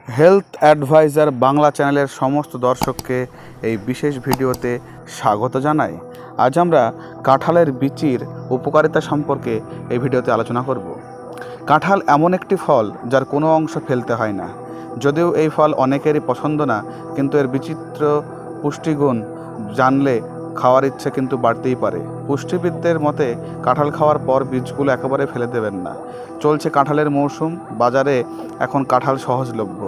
Health adviser Bangla চ্যানেলের সমস্ত দর্শককে এই বিশেষ ভিডিওতে স্বাগত জানাই। আজ আমরা কাঁঠালের বিচির উপকারিতা সম্পর্কে এই ভিডিওতে আলোচনা করব। কাঁঠাল এমন একটি ফল যার কোনো অংশ ফেলতে হয় না। যদিও এই ফল অনেকেরই পছন্দ না, কিন্তু এর বিচিত্র পুষ্টিগুণ জানলে খাওয়ার ইচ্ছে কিন্তু বাড়তেই পারে। পুষ্টিবিদদের মতে কাঁঠাল খাওয়ার পর বীজগুলো একেবারে ফেলে দেবেন না। চলছে কাঁঠালের মৌসুম, বাজারে এখন কাঁঠাল সহজলভ্য।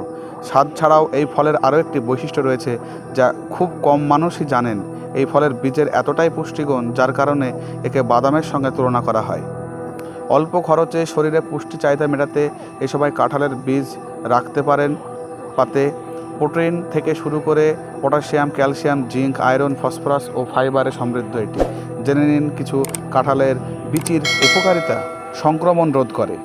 স্বাদ ছাড়াও এই ফলের আরও একটি বৈশিষ্ট্য রয়েছে যা খুব কম মানুষই জানেন। এই ফলের বীজের এতটাই পুষ্টিগুণ যার কারণে একে বাদামের সঙ্গে তুলনা করা হয়। অল্প খরচে শরীরে পুষ্টি চাহিদা মেটাতে এই সবাই কাঁঠালের বীজ রাখতে পারেন পাতে। প্রোটিন থেকে শুরু করে potassium, calcium, zinc, iron, phosphorus ও ফাইবারে সমৃদ্ধ এটি। জেনে নিন কিছু কাঁঠালের বীচির উপকারিতা। সংক্রমণ রোধ করে।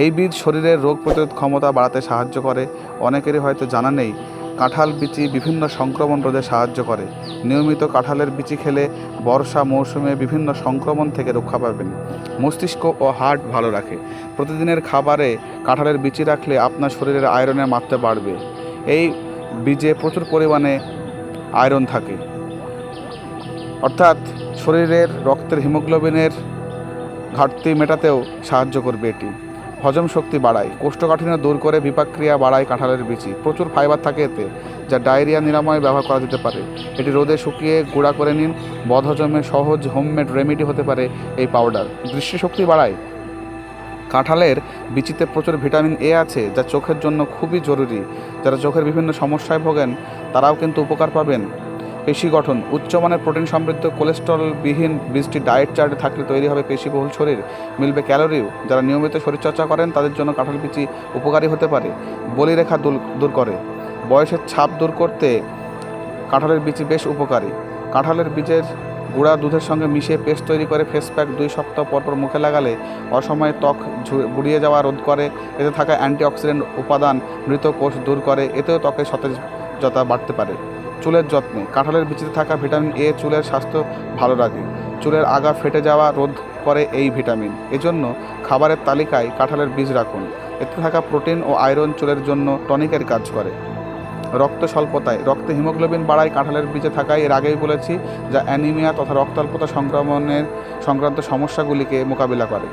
এই বীজ শরীরের রোগ প্রতিরোধ ক্ষমতা বাড়াতে সাহায্য করে। অনেকেরই হয়তো জানা নেই কাঁঠাল বিচি বিভিন্ন সংক্রমণ রোধে সাহায্য করে। নিয়মিত কাঁঠালের বিচি খেলে বর্ষা মৌসুমে বিভিন্ন সংক্রমণ থেকে রক্ষা পাবেন। মস্তিষ্ক ও হার্ট ভালো রাখে। প্রতিদিনের খাবারে কাঁঠালের বিচি রাখলে আপনার শরীরের আয়রনের মাত্রা বাড়বে। এই বীজে প্রচুর পরিমাণে আয়রন থাকে, অর্থাৎ শরীরের রক্তের হিমোগ্লোবিনের ঘাটতি মেটাতেও সাহায্য করবে এটি। হজম শক্তি বাড়ায়। কোষ্ঠকাঠিন্য দূর করে বিপাকক্রিয়া বাড়ায় কাঁঠালের বিচি। প্রচুর ফাইবার থাকে এতে, যা ডায়রিয়া নিরাময়ে ব্যবহার করা যেতে পারে। এটি রোদে শুকিয়ে গুঁড়া করে নিন। বদহজমে সহজ হোমমেড রেমেডি হতে পারে এই পাউডার। দৃষ্টিশক্তি বাড়ায়। কাঁঠালের বিচিতে প্রচুর ভিটামিন এ আছে, যা চোখের জন্য খুবই জরুরি। যারা চোখের বিভিন্ন সমস্যায় ভোগেন তারাও কিন্তু উপকার পাবেন। পেশি গঠন। উচ্চমানের প্রোটিন সমৃদ্ধ কোলেস্টেরলবিহীন বীজটি ডায়েট চার্টে থাকলে তৈরি হবে পেশিবহুল শরীর। মিলবে ক্যালোরিও। যারা নিয়মিত শরীরচর্চা করেন তাদের জন্য কাঁঠাল বিচি উপকারী হতে পারে। বলিরেখা দূর করে। বয়সের ছাপ দূর করতে কাঁঠালের বিচি বেশ উপকারী। কাঁঠালের বীজের গুঁড়া দুধের সঙ্গে মিশিয়ে পেস্ট তৈরি করে ফেস প্যাক 2 সপ্তাহ পরপর মুখে লাগালে অসময়ে ত্বক গুঁড়িয়ে যাওয়া রোধ করে। এতে থাকা অ্যান্টিঅক্সিডেন্ট উপাদান মৃত কোষ দূর করে। এতেও ত্বকের সতেজতা বাড়তে পারে। চুলের যত্নে কাঁঠালের বিচিতে থাকা ভিটামিন এ চুলের স্বাস্থ্য ভালো রাখে। চুলের আগা ফেটে যাওয়া রোধ করে এই ভিটামিন। এজন্য খাবারের তালিকায় কাঁঠালের বীজ রাখুন। এতে থাকা প্রোটিন ও আয়রন চুলের জন্য টনিকের কাজ করে। রক্ত স্বল্পতায়। রক্তে হিমোগ্লোবিন বাড়ায় কাঁঠালের বীজে থাকায় এর আগেই বলেছি, যা অ্যানিমিয়া তথা রক্তাল্পতা সংক্রান্ত সমস্যাগুলিকে মোকাবিলা করে।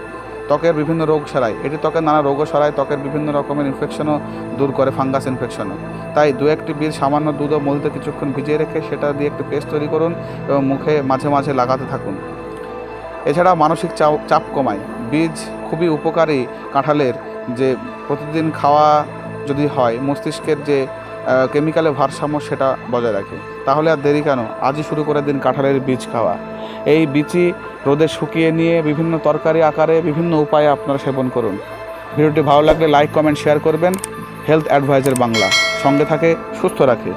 ত্বকের বিভিন্ন রোগ সারায়। এটি ত্বকের নানা রোগও সারায়। ত্বকের বিভিন্ন রকমের ইনফেকশনও দূর করে, ফাঙ্গাস ইনফেকশনও। তাই 2-1টি বীজ সামান্য দুধ ও মধুতে কিছুক্ষণ ভিজিয়ে রেখে সেটা দিয়ে একটি পেস্ট তৈরি করুন এবং মুখে মাঝে মাঝে লাগাতে থাকুন। এছাড়া মানসিক চাপ কমায়। বীজ খুবই উপকারী কাঁঠালের, যে প্রতিদিন খাওয়া যদি হয় মস্তিষ্কের যে কেমিক্যালের ভারসাম্য সেটা বজায় রাখে। তাহলে আর দেরি কেন, আজই শুরু করে দিন কাঁঠালের বীজ খাওয়া। এই বিচি রোদে শুকিয়ে নিয়ে বিভিন্ন তরকারি আকারে বিভিন্ন উপায়ে আপনারা সেবন করুন। ভিডিওটি ভালো লাগলে লাইক, কমেন্ট, শেয়ার করবেন। হেলথ অ্যাডভাইজার বাংলা সঙ্গে থাকে, সুস্থ রাখে।